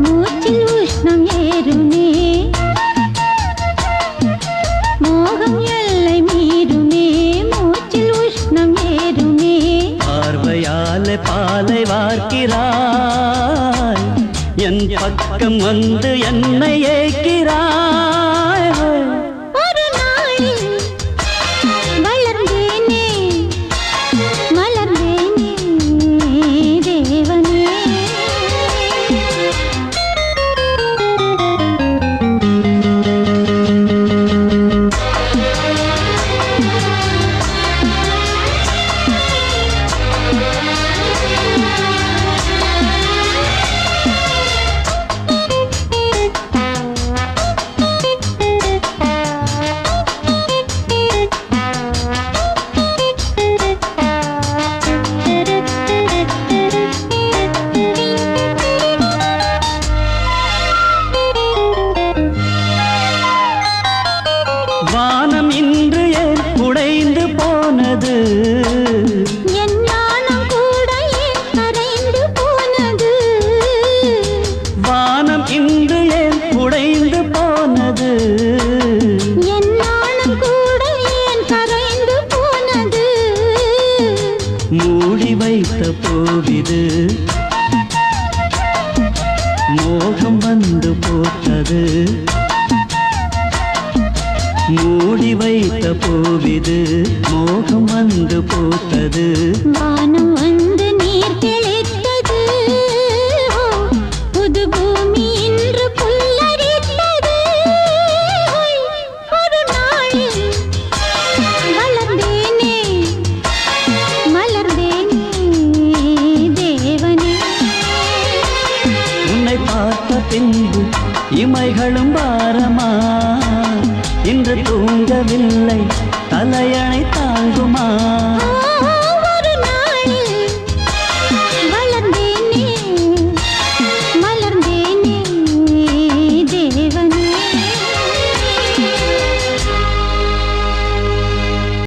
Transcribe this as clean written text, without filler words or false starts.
மூச்சில் உஷ்ணம் ஏறுமே மோகம் எல்லை மீறுமே மூச்சில் உஷ்ணம் ஏறுமே பார்வையாலே பாலை வார்க்கிறாய் என் பக்கம் வந்து என்னை ஏற்கிறாய் ஒரு நாளில் வளர்ந்தேனே மலர்ந்தேனே தேவனே வானம் இன்று ஏன் உடைந்து போனது என் ஞானம் கூட ஏன் கரைந்து போனது வானம் இன்று ஏன் உடைந்து போனது என் ஞானம் கூட ஏன் கரைந்து போனது மூடி வைத்த போவிது மோகம் வந்து போட்டது மூடி வைத்த போவிது மோகம் வந்து போட்டது வானம் வந்து நீர் தெளித்தது ஓ, புது பூமி இன்று புல்லரித்தது ஒரு நாளில் வளர்ந்தேனே மலர்ந்தேனே தேவனே உன்னை பார்த்த பின்பு இமைகளும் பாரமா இன்று தூங்கவில்லை தலையணை தாங்குமா